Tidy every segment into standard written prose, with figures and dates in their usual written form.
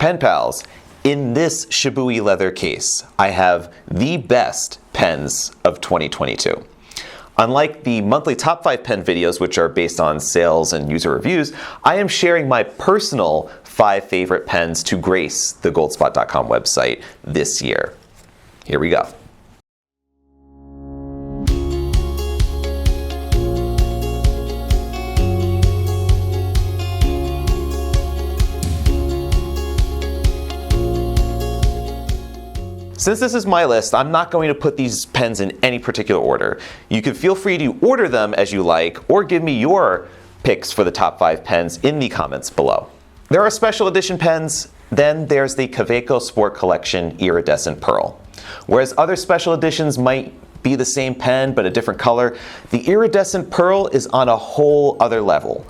Pen pals, in this Shibui leather case, I have the best pens of 2022. Unlike the monthly top 5 pen videos, which are based on sales and user reviews, I am sharing my personal 5 favorite pens to grace the goldspot.com website this year. Here we go. Since this is my list, I'm not going to put these pens in any particular order. You can feel free to order them as you like, or give me your picks for the top 5 pens in the comments below. There are special edition pens, then there's the Kaweco Sport Collection Iridescent Pearl. Whereas other special editions might be the same pen but a different color, the Iridescent Pearl is on a whole other level.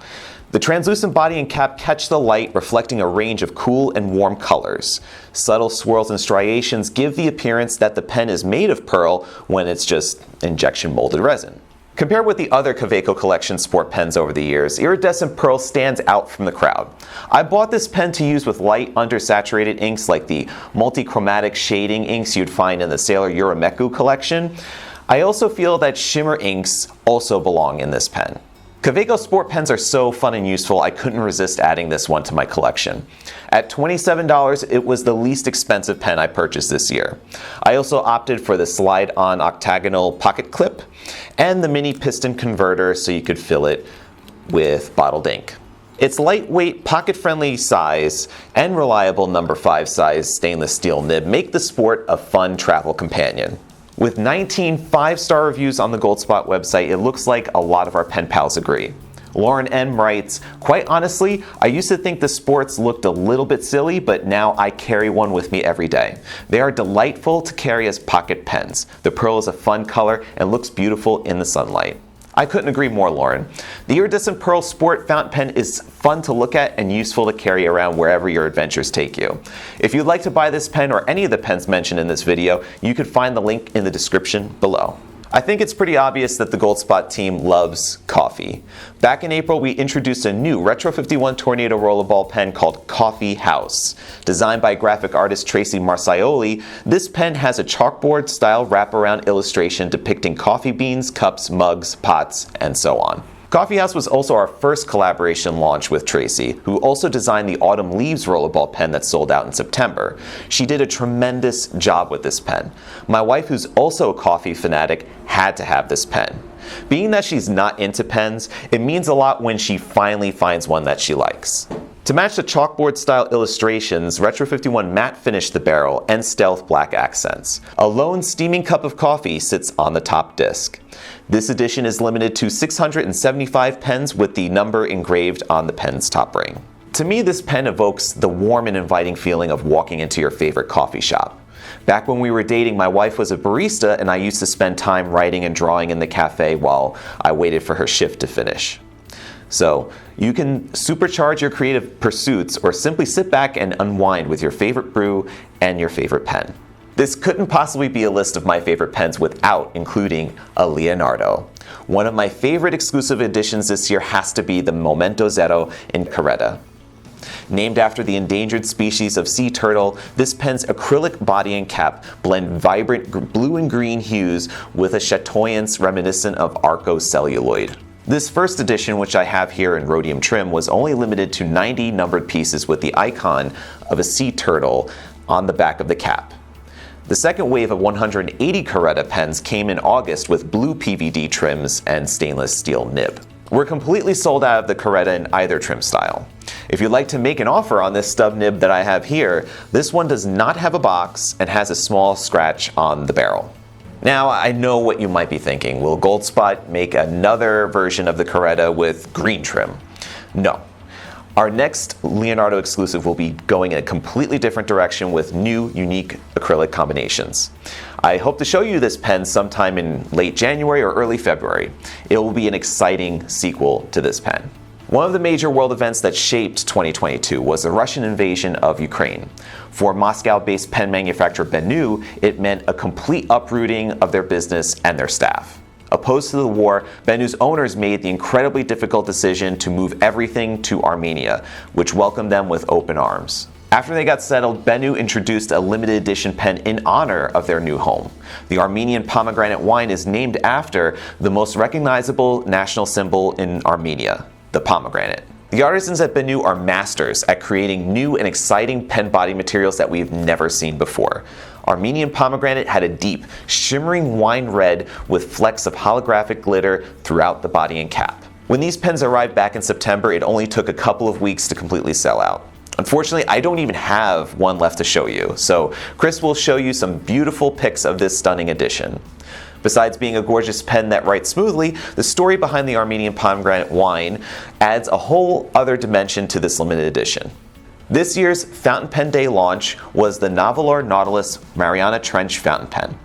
The translucent body and cap catch the light, reflecting a range of cool and warm colors. Subtle swirls and striations give the appearance that the pen is made of pearl when it's just injection molded resin. Compared with the other Kaweco collection sport pens over the years, Iridescent Pearl stands out from the crowd. I bought this pen to use with light undersaturated inks like the multi-chromatic shading inks you'd find in the Sailor Urameku collection. I also feel that shimmer inks also belong in this pen. Kaweco sport pens are so fun and useful, I couldn't resist adding this one to my collection. At $27, it was the least expensive pen I purchased this year. I also opted for the slide-on octagonal pocket clip and the mini piston converter so you could fill it with bottled ink. Its lightweight, pocket-friendly size and reliable number 5 size stainless steel nib make the sport a fun travel companion. With 19 5-star reviews on the Goldspot website, it looks like a lot of our pen pals agree. Lauren M. writes, "Quite honestly, I used to think the sports looked a little bit silly, but now I carry one with me every day. They are delightful to carry as pocket pens. The pearl is a fun color and looks beautiful in the sunlight." I couldn't agree more, Lauren. The Iridescent Pearl Sport fountain pen is fun to look at and useful to carry around wherever your adventures take you. If you'd like to buy this pen or any of the pens mentioned in this video, you can find the link in the description below. I think it's pretty obvious that the Goldspot team loves coffee. Back in April, we introduced a new Retro 51 Tornado rollerball pen called Coffee House. Designed by graphic artist Tracy Marcioli, this pen has a chalkboard-style wraparound illustration depicting coffee beans, cups, mugs, pots, and so on. Coffee House was also our first collaboration launch with Tracy, who also designed the Autumn Leaves rollerball pen that sold out in September. She did a tremendous job with this pen. My wife, who's also a coffee fanatic, had to have this pen. Being that she's not into pens, it means a lot when she finally finds one that she likes. To match the chalkboard-style illustrations, Retro 51 matte finished the barrel and stealth black accents. A lone steaming cup of coffee sits on the top disc. This edition is limited to 675 pens with the number engraved on the pen's top ring. To me, this pen evokes the warm and inviting feeling of walking into your favorite coffee shop. Back when we were dating, my wife was a barista and I used to spend time writing and drawing in the cafe while I waited for her shift to finish. So, you can supercharge your creative pursuits or simply sit back and unwind with your favorite brew and your favorite pen. This couldn't possibly be a list of my favorite pens without including a Leonardo. One of my favorite exclusive editions this year has to be the Momento Zero in Caretta. Named after the endangered species of sea turtle, this pen's acrylic body and cap blend vibrant blue and green hues with a chatoyance reminiscent of arco-celluloid. This first edition, which I have here in rhodium trim, was only limited to 90 numbered pieces with the icon of a sea turtle on the back of the cap. The second wave of 180 Caretta pens came in August with blue PVD trims and stainless steel nib. We're completely sold out of the Caretta in either trim style. If you'd like to make an offer on this stub nib that I have here, this one does not have a box and has a small scratch on the barrel. Now, I know what you might be thinking. Will Goldspot make another version of the Caretta with green trim? No. Our next Leonardo exclusive will be going in a completely different direction with new, unique acrylic combinations. I hope to show you this pen sometime in late January or early February. It will be an exciting sequel to this pen. One of the major world events that shaped 2022 was the Russian invasion of Ukraine. For Moscow-based pen manufacturer Benu, it meant a complete uprooting of their business and their staff. Opposed to the war, Benu's owners made the incredibly difficult decision to move everything to Armenia, which welcomed them with open arms. After they got settled, Benu introduced a limited edition pen in honor of their new home. The Armenian pomegranate wine is named after the most recognizable national symbol in Armenia, the pomegranate. The artisans at Benu are masters at creating new and exciting pen body materials that we've never seen before. Armenian pomegranate had a deep, shimmering wine red with flecks of holographic glitter throughout the body and cap. When these pens arrived back in September, it only took a couple of weeks to completely sell out. Unfortunately, I don't even have one left to show you, so Chris will show you some beautiful pics of this stunning edition. Besides being a gorgeous pen that writes smoothly, the story behind the Armenian pomegranate wine adds a whole other dimension to this limited edition. This year's Fountain Pen Day launch was the Nahvalur Nautilus Mariana Trench Fountain Pen.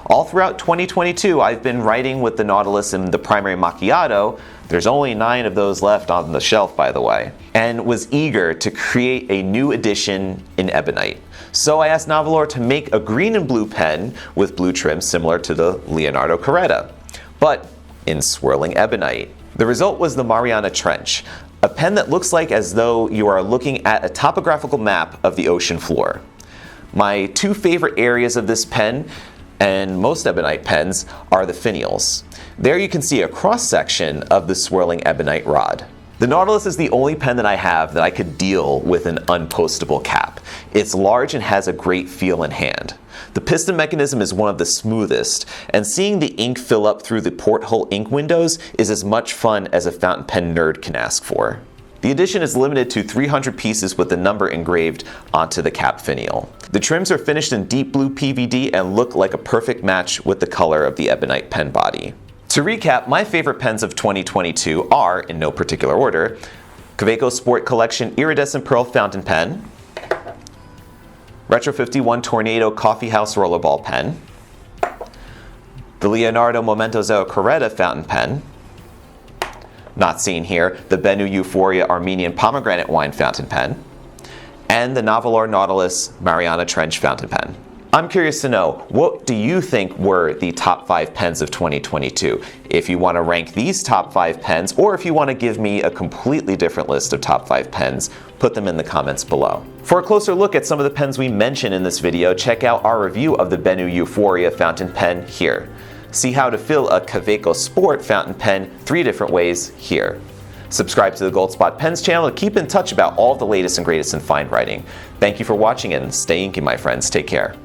All throughout 2022, I've been writing with the Nautilus in the primary macchiato. There's only 9 of those left on the shelf, by the way, and was eager to create a new edition in ebonite. So I asked Nahvalur to make a green and blue pen with blue trim similar to the Leonardo Caretta, but in swirling ebonite. The result was the Mariana Trench, a pen that looks like as though you are looking at a topographical map of the ocean floor. My 2 favorite areas of this pen and most ebonite pens are the finials. There you can see a cross-section of the swirling ebonite rod. The Nautilus is the only pen that I have that I could deal with an unpostable cap. It's large and has a great feel in hand. The piston mechanism is one of the smoothest, and seeing the ink fill up through the porthole ink windows is as much fun as a fountain pen nerd can ask for. The edition is limited to 300 pieces with the number engraved onto the cap finial. The trims are finished in deep blue PVD and look like a perfect match with the color of the ebonite pen body. To recap, my favorite pens of 2022 are, in no particular order, Kaweco Sport Collection Iridescent Pearl Fountain Pen, Retro 51 Tornado Coffee House Rollerball Pen, the Leonardo Momento Caretta Fountain Pen, not seen here, the Benu Euphoria Armenian Pomegranate Wine Fountain Pen, and the Nahvalur Nautilus Mariana Trench Fountain Pen. I'm curious to know, what do you think were the top 5 pens of 2022? If you want to rank these top 5 pens, or if you want to give me a completely different list of top 5 pens, put them in the comments below. For a closer look at some of the pens we mentioned in this video, check out our review of the Benu Euphoria fountain pen here. See how to fill a Kaweco Sport fountain pen 3 different ways here. Subscribe to the Gold Spot Pens channel to keep in touch about all the latest and greatest in fine writing. Thank you for watching and stay inky, my friends. Take care.